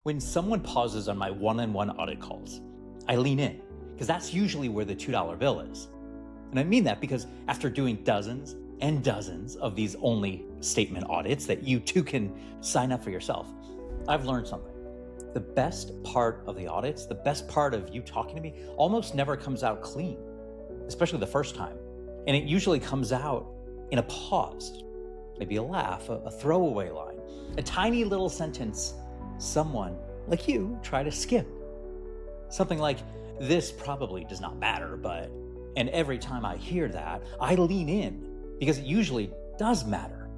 When someone pauses on my one-on-one audit calls, I lean in because that's usually where the $2 bill is. And I mean that because after doing dozens and dozens of these only statement audits that you too can sign up for yourself, I've learned something. The best part of the audits, the best part of you talking to me almost never comes out clean, especially the first time. And it usually comes out in a pause, maybe a laugh, a throwaway line, a tiny little sentence someone like you try to skip. Something like, "This probably does not matter, but," and every time I hear that, I lean in because it usually does matter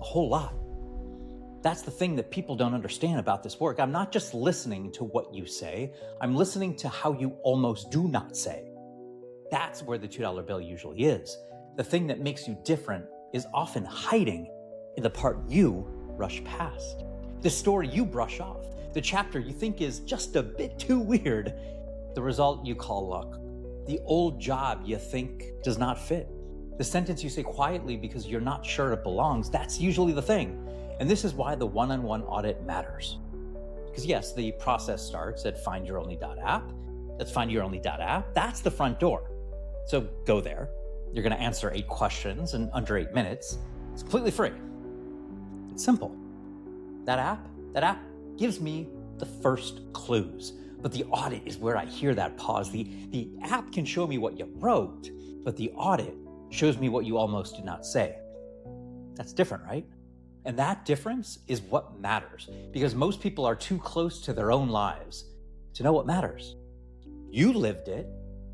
a whole lot. That's the thing that people don't understand about this work. I'm not just listening to what you say, I'm listening to how you almost do not say. That's where the $2 bill usually is. The thing that makes you different is often hiding in the part you rush past. The story you brush off, the chapter you think is just a bit too weird, the result you call luck, the old job you think does not fit, the sentence you say quietly because you're not sure it belongs. That's usually the thing. And this is why the one-on-one audit matters. Because yes, the process starts at findyouronly.app. That's findyouronly.app. That's the front door. So go there. You're going to answer 8 questions in under 8 minutes. It's completely free. It's simple. That app gives me the first clues. But the audit is where I hear that pause. The app can show me what you wrote, but the audit shows me what you almost did not say. That's different, right? And that difference is what matters, because most people are too close to their own lives to know what matters. You lived it,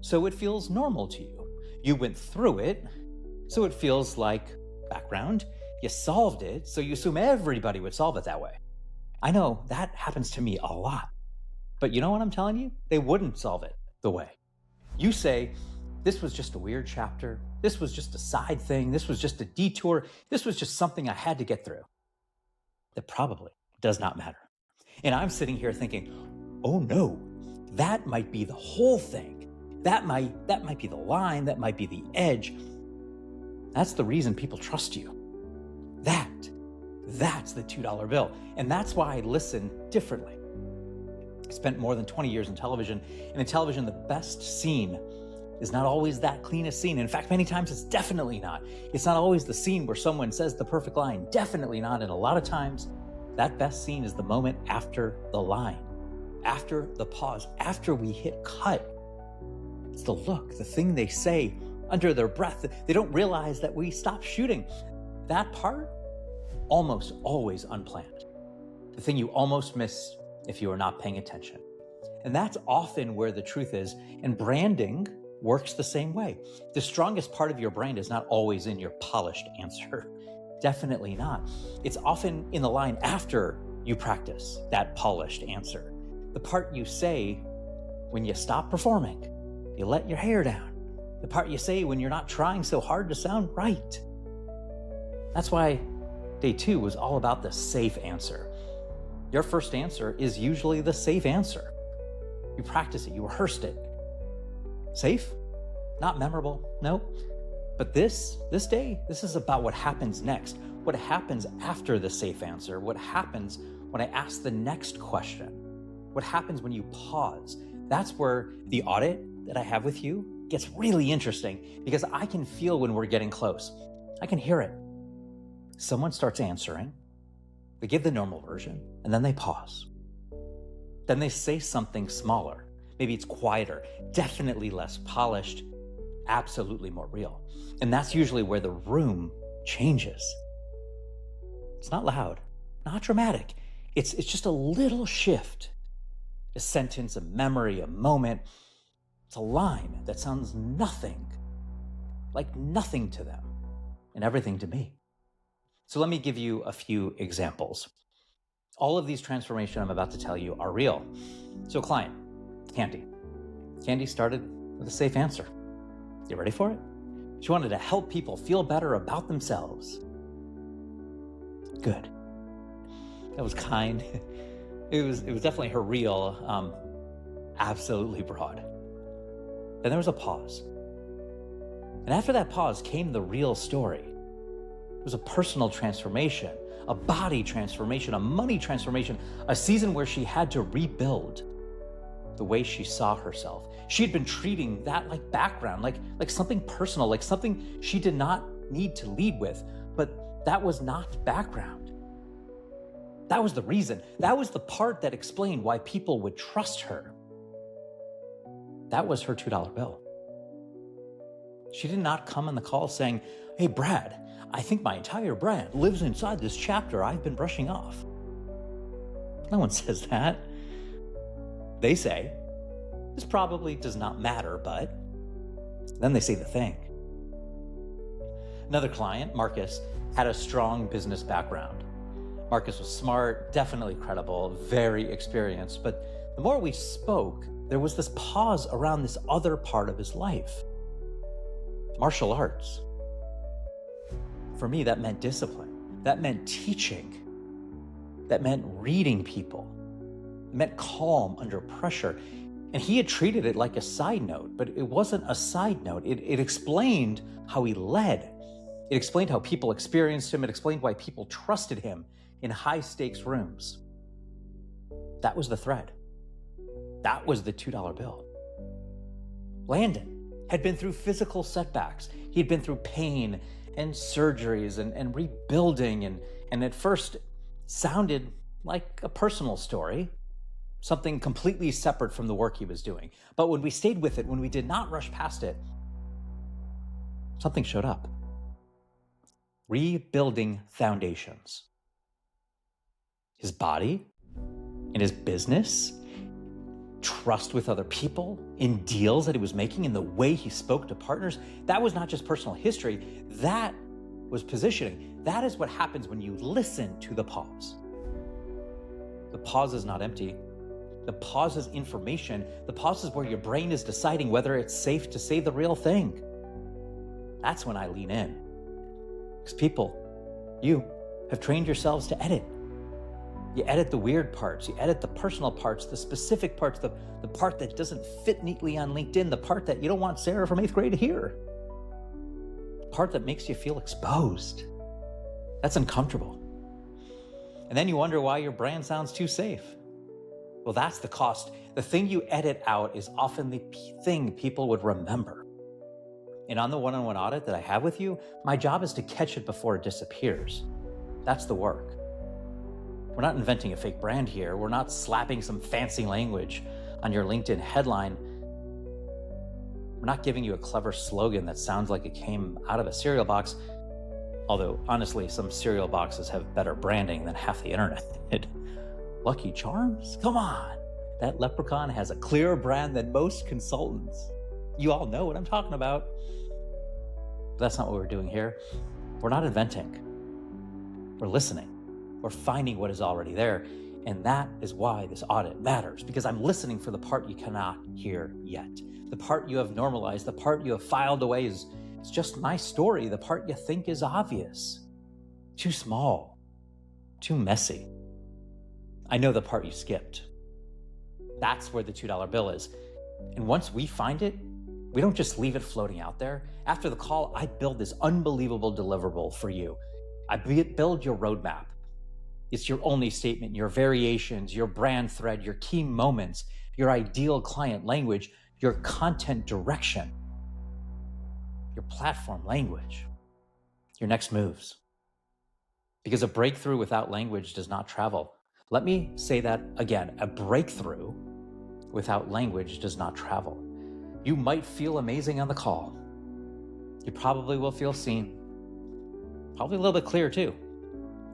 so it feels normal to you. You went through it, so it feels like background. You solved it, so you assume everybody would solve it that way. I know that happens to me a lot. But you know what I'm telling you? They wouldn't solve it the way. You say, "This was just a weird chapter. This was just a side thing. This was just a detour. This was just something I had to get through." That probably does not matter. And I'm sitting here thinking, oh no, that might be the whole thing. That might be the line. That might be the edge. That's the reason people trust you. That's the $2 bill. And that's why I listen differently. I spent more than 20 years in television, and in television, the best scene is not always that cleanest scene. In fact, many times it's definitely not. It's not always the scene where someone says the perfect line. Definitely not. And a lot of times, that best scene is the moment after the line, after the pause, after we hit cut. It's the look, the thing they say under their breath. They don't realize that we stopped shooting. That part, almost always unplanned. The thing you almost miss if you are not paying attention. And that's often where the truth is. And branding works the same way. The strongest part of your brand is not always in your polished answer. Definitely not. It's often in the line after you practice that polished answer. The part you say when you stop performing, you let your hair down. The part you say when you're not trying so hard to sound right. That's why day 2 was all about the safe answer. Your first answer is usually the safe answer. You practice it, you rehearsed it. Safe? Not memorable, no. But this day, this is about what happens next, what happens after the safe answer, what happens when I ask the next question, what happens when you pause. That's where the audit that I have with you gets really interesting, because I can feel when we're getting close. I can hear it. Someone starts answering, they give the normal version, and then they pause. Then they say something smaller. Maybe it's quieter, definitely less polished, absolutely more real. And that's usually where the room changes. It's not loud, not dramatic. It's just a little shift, a sentence, a memory, a moment. It's a line that sounds nothing, like nothing to them, and everything to me. So let me give you a few examples. All of these transformations I'm about to tell you are real. So client, Candy. Candy started with a safe answer. You ready for it? She wanted to help people feel better about themselves. Good. That was kind. It was definitely her real, absolutely broad. Then there was a pause. And after that pause came the real story. was a personal transformation, a body transformation, a money transformation, a season where she had to rebuild the way she saw herself. She had been treating that like background, like something personal, like something she did not need to lead with, but that was not background. That was the reason. That was the part that explained why people would trust her. That was her $2 bill. She did not come on the call saying, "Hey, Brad, I think my entire brand lives inside this chapter I've been brushing off." No one says that. They say, "This probably does not matter, but..." Then they say the thing. Another client, Marcus, had a strong business background. Marcus was smart, definitely credible, very experienced, but the more we spoke, there was this pause around this other part of his life. Martial arts. For me, that meant discipline. That meant teaching. That meant reading people. It meant calm under pressure. And he had treated it like a side note, but it wasn't a side note. It explained how he led. It explained how people experienced him. It explained why people trusted him in high-stakes rooms. That was the thread. That was the $2 bill. Landon had been through physical setbacks. He had been through pain and surgeries and rebuilding, and at first sounded like a personal story, something completely separate from the work he was doing. But when we stayed with it, when we did not rush past it, something showed up. Rebuilding foundations. His body, in his business, trust with other people, in deals that he was making, in the way he spoke to partners. That was not just personal history, that was positioning. That is what happens when you listen to the pause. The pause is not empty. The pause is information. The pause is where your brain is deciding whether it's safe to say the real thing. That's when I lean in. Because people, you have trained yourselves to edit. You edit the weird parts, you edit the personal parts, the specific parts, the part that doesn't fit neatly on LinkedIn, the part that you don't want Sarah from 8th grade to hear. The part that makes you feel exposed. That's uncomfortable. And then you wonder why your brand sounds too safe. Well, that's the cost. The thing you edit out is often the thing people would remember. And on the one-on-one audit that I have with you, my job is to catch it before it disappears. That's the work. We're not inventing a fake brand here. We're not slapping some fancy language on your LinkedIn headline. We're not giving you a clever slogan that sounds like it came out of a cereal box. Although, honestly, some cereal boxes have better branding than half the internet did. Lucky Charms? Come on. That leprechaun has a clearer brand than most consultants. You all know what I'm talking about. But that's not what we're doing here. We're not inventing. We're listening. We're finding what is already there. And that is why this audit matters, because I'm listening for the part you cannot hear yet. The part you have normalized, the part you have filed away is just my story. The part you think is obvious, too small, too messy. I know the part you skipped. That's where the $2 bill is. And once we find it, we don't just leave it floating out there. After the call, I build this unbelievable deliverable for you. I build your roadmap. It's your only statement, your variations, your brand thread, your key moments, your ideal client language, your content direction, your platform language, your next moves. Because a breakthrough without language does not travel. Let me say that again. A breakthrough without language does not travel. You might feel amazing on the call. You probably will feel seen. Probably a little bit clear too.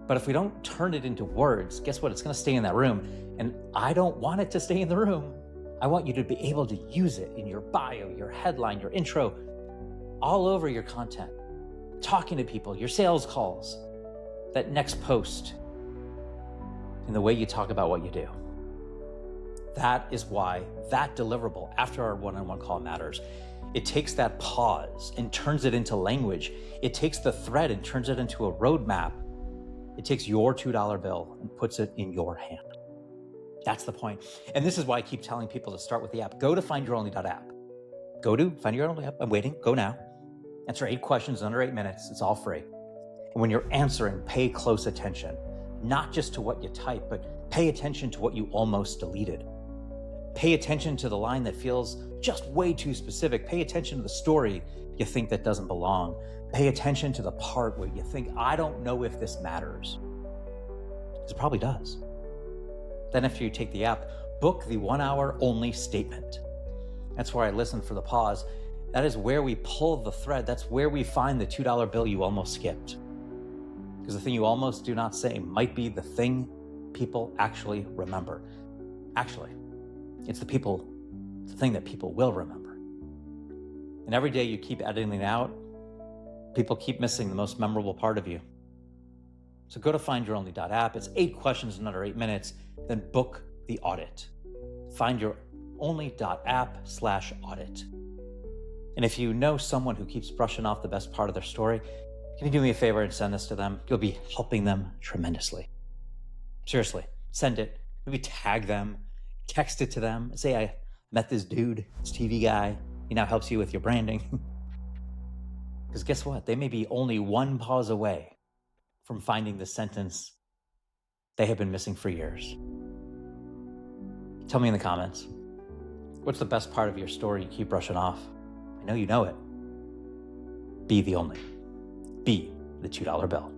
But if we don't turn it into words, guess what? It's going to stay in that room. And I don't want it to stay in the room. I want you to be able to use it in your bio, your headline, your intro, all over your content, talking to people, your sales calls, that next post, in the way you talk about what you do. That is why that deliverable after our one-on-one call matters. It takes that pause and turns it into language. It takes the thread and turns it into a roadmap. It takes your $2 bill and puts it in your hand. That's the point. And this is why I keep telling people to start with the app. Go to findyouronly.app. Go to findyouronly.app. I'm waiting. Go now. Answer 8 questions in under 8 minutes. It's all free. And when you're answering, pay close attention, not just to what you type, but pay attention to what you almost deleted. Pay attention to the line that feels just way too specific. Pay attention to the story you think that doesn't belong. Pay attention to the part where you think, I don't know if this matters. Because it probably does. Then after you take the app, book the 1 hour only statement. That's where I listen for the pause. That is where we pull the thread. That's where we find the $2 bill you almost skipped. Because the thing you almost do not say might be the thing people actually remember. Actually, it's the thing that people will remember. And every day you keep editing it out, people keep missing the most memorable part of you. So go to findyouronly.app. It's 8 questions in under 8 minutes. Then book the audit. findyouronly.app/audit. And if you know someone who keeps brushing off the best part of their story, can you do me a favor and send this to them? You'll be helping them tremendously. Seriously, send it. Maybe tag them, text it to them. Say, I met this dude, this TV guy. He now helps you with your branding. Because guess what? They may be only one pause away from finding the sentence they have been missing for years. Tell me in the comments, what's the best part of your story you keep brushing off? I know you know it. Be the only. Be the $2 bill.